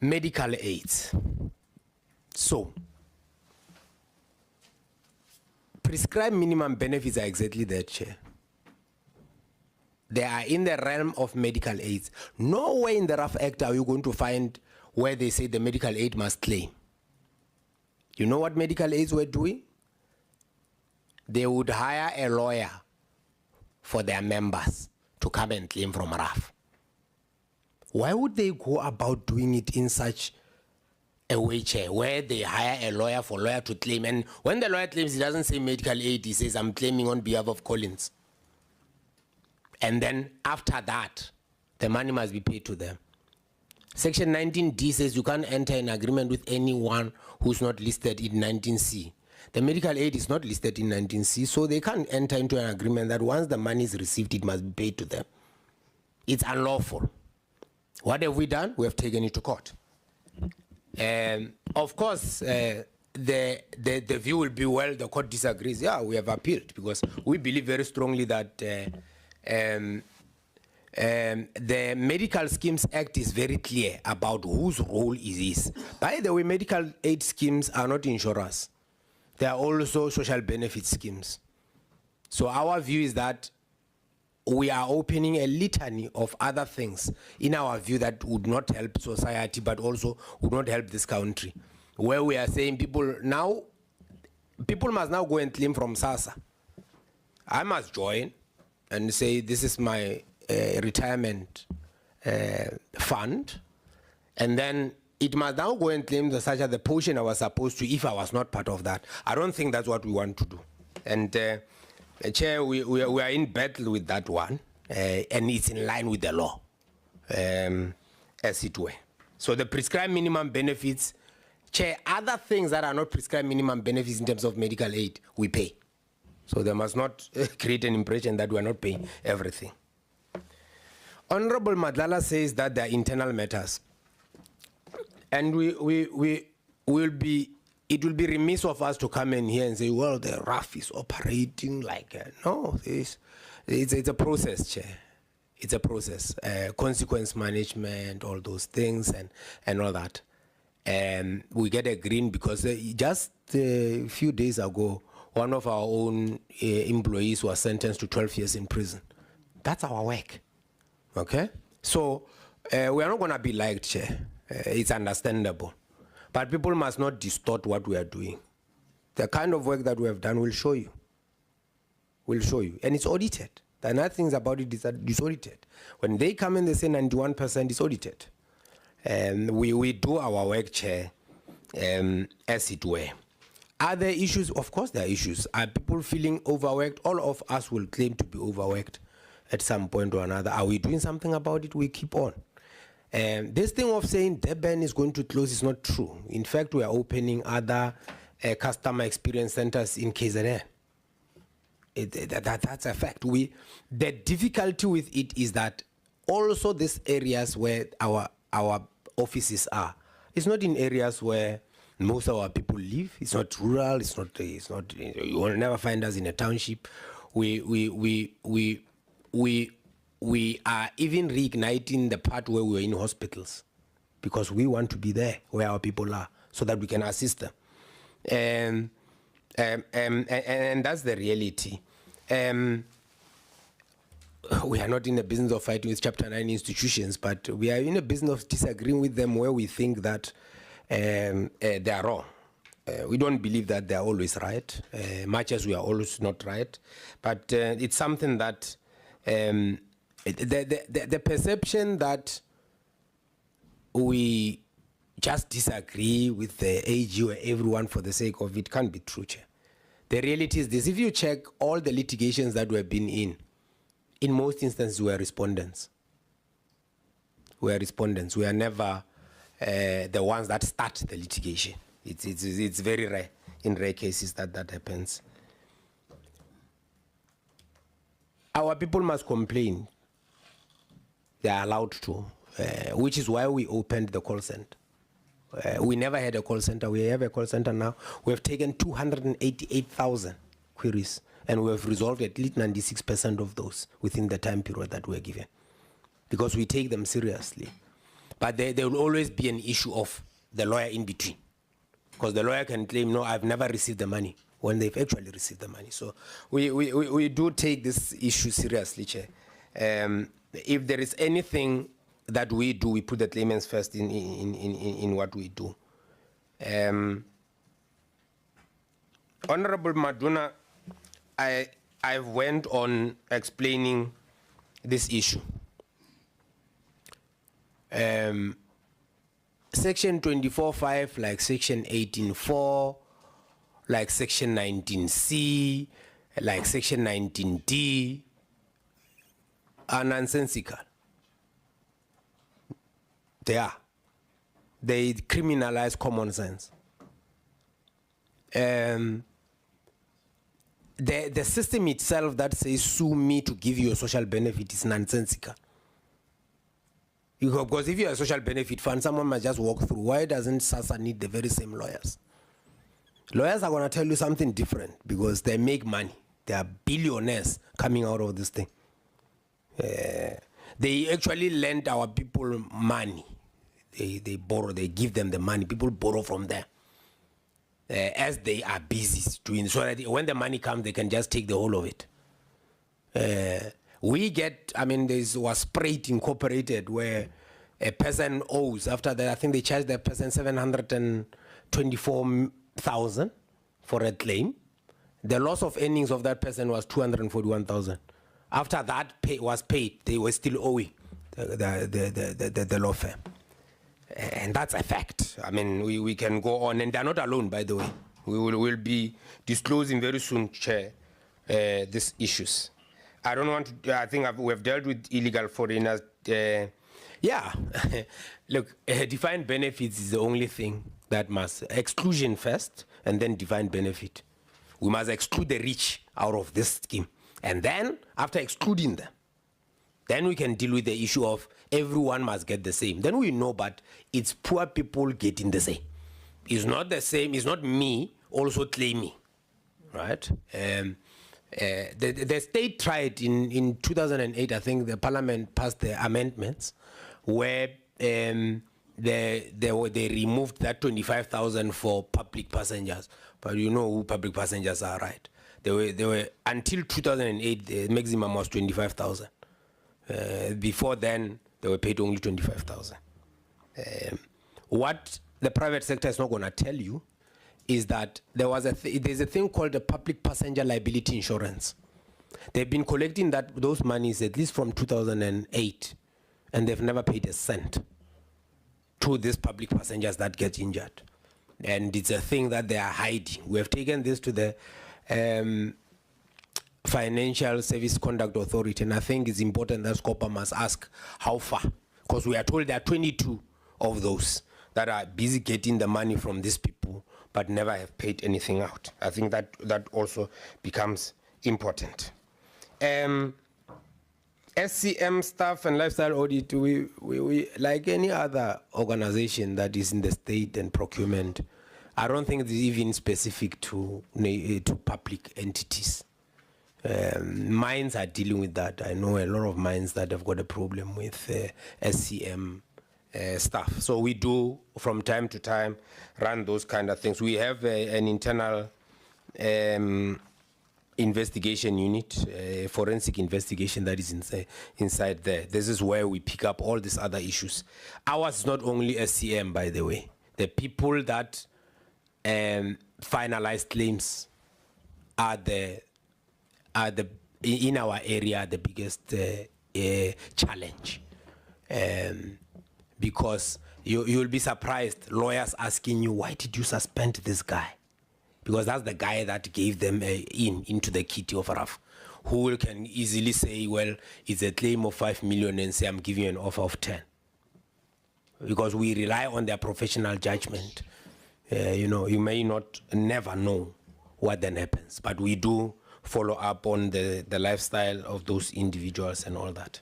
medical aids. So, prescribed minimum benefits are exactly that, Chair. They are in the realm of medical aids. Nowhere in the RAF Act are you going to find where they say the medical aid must claim. You know what medical aids were doing? They would hire a lawyer for their members to come and claim from RAF. Why would they go about doing it in such a way, Chair, where they hire a lawyer for lawyer to claim? And when the lawyer claims, he doesn't say medical aid, he says, I'm claiming on behalf of Collins. And then after that, the money must be paid to them. Section 19D says you can't enter an agreement with anyone who's not listed in 19C. The medical aid is not listed in 19C, so they can't enter into an agreement that once the money is received, it must be paid to them. It's unlawful. What have we done? We have taken it to court. Of course, the view will be, well, the court disagrees. Yeah, we have appealed because we believe very strongly that the Medical Schemes Act is very clear about whose role it is. By the way, medical aid schemes are not insurers. They are also social benefit schemes. So our view is that we are opening a litany of other things in our view that would not help society, but also would not help this country. Where we are saying people must now go and claim from SASSA. I must join and say, this is my retirement fund, and then it must now go and claim such as the portion I was supposed to if I was not part of that. I don't think that's what we want to do. And Chair, we are in battle with that one, and it's in line with the law, as it were. So the prescribed minimum benefits, Chair, other things that are not prescribed minimum benefits in terms of medical aid, we pay. So they must not create an impression that we are not paying everything. Honorable Madlala says that they are internal matters. And it will be remiss of us to come in here and say, well, the RAF is operating like no, it's a process, Chair. It's a process, consequence management, all those things, and all that. And we get a green because just a few days ago, one of our own employees was sentenced to 12 years in prison. That's our work, okay? So we are not going to be liked, Chair. It's understandable. But people must not distort what we are doing. The kind of work that we have done will show you. Will show you. And it's audited. The other things about it is that it's audited. When they come in, they say 91%, it's audited. And we do our work, Chair, as it were. Are there issues? Of course there are issues. Are people feeling overworked? All of us will claim to be overworked at some point or another. Are we doing something about it? We keep on. This thing of saying Durban is going to close is not true. In fact, we are opening other customer experience centers in KZN. That's a fact. The difficulty with it is that also these areas where our offices are, it's not in areas where most of our people live. It's not rural. It's not. You will never find us in a township. We are even reigniting the part where we were in hospitals because we want to be there where our people are so that we can assist them. And that's the reality. We are not in the business of fighting with Chapter 9 institutions, but we are in a business of disagreeing with them where we think that they are wrong. We don't believe that they are always right, much as we are always not right. But it's something that the perception that we just disagree with the AG or everyone for the sake of it can't be true, Chair. The reality is this: if you check all the litigations that we have been in most instances we are respondents. We are respondents. We are never the ones that start the litigation. It's very rare, in rare cases, that happens. Our people must complain. They are allowed to, which is why we opened the call center. We never had a call center. We have a call center now. We have taken 288,000 queries, and we have resolved at least 96% of those within the time period that we're given, because we take them seriously. But there will always be an issue of the lawyer in between. Because the lawyer can claim, no, I've never received the money, when they've actually received the money. So we do take this issue seriously, Chair. If there is anything that we do, we put the claimants first in what we do. Honorable Maduna, I went on explaining this issue. Section 24.5, like Section 18.4, like Section 19C, like Section 19D, are nonsensical. They are. They criminalize common sense. The system itself that says sue me to give you a social benefit is nonsensical. Because if you're a social benefit fund, someone must just walk through. Why doesn't SASSA need the very same lawyers? Lawyers are going to tell you something different because they make money. They are billionaires coming out of this thing. They actually lend our people money. They borrow, they give them the money. People borrow from them as they are busy doing, so that when the money comes, they can just take the whole of it. We get, I mean, there was Sprite Incorporated where a person owes, after that, I think they charged that person 724,000 for a claim. The loss of earnings of that person was 241,000. After that was paid, they were still owing the law firm. And that's a fact. I mean, we can go on, and they're not alone, by the way. We'll be disclosing very soon, Chair, these issues. I don't want to, I think we've dealt with illegal foreigners. Yeah, look, defined benefits is the only thing that must, exclusion first, and then defined benefit. We must exclude the rich out of this scheme. And then, after excluding them, then we can deal with the issue of everyone must get the same. Then we know, but it's poor people getting the same. It's not the same, it's not me also claiming, right? The state tried in 2008, I think the parliament passed the amendments where they removed that 25,000 for public passengers. But you know who public passengers are, right? They were until 2008, the maximum was 25,000. Before then, they were paid only 25,000. What the private sector is not going to tell you is that there's a thing called the public passenger liability insurance. They've been collecting those monies at least from 2008, and they've never paid a cent to these public passengers that get injured. And it's a thing that they are hiding. We have taken this to the Financial Service Conduct Authority, and I think it's important that SCOPA must ask how far, because we are told there are 22 of those that are busy getting the money from these people but never have paid anything out. I think that also becomes important. SCM staff and lifestyle audit, we like any other organization that is in the state and procurement, I don't think it's even specific to public entities. Mines are dealing with that. I know a lot of mines that have got a problem with SCM staff. So we do, from time to time, run those kind of things. We have an internal investigation unit, forensic investigation that is inside there. This is where we pick up all these other issues. Ours is not only SCM, by the way. The people that finalize claims are in our area the biggest challenge, because you'll be surprised, lawyers asking you, why did you suspend this guy? Because that's the guy that gave them into the kitty of RAF, who can easily say, well, it's a claim of 5 million and say, I'm giving you an offer of 10. Because we rely on their professional judgment. You know, you may never know what then happens, but we do follow up on the lifestyle of those individuals and all that.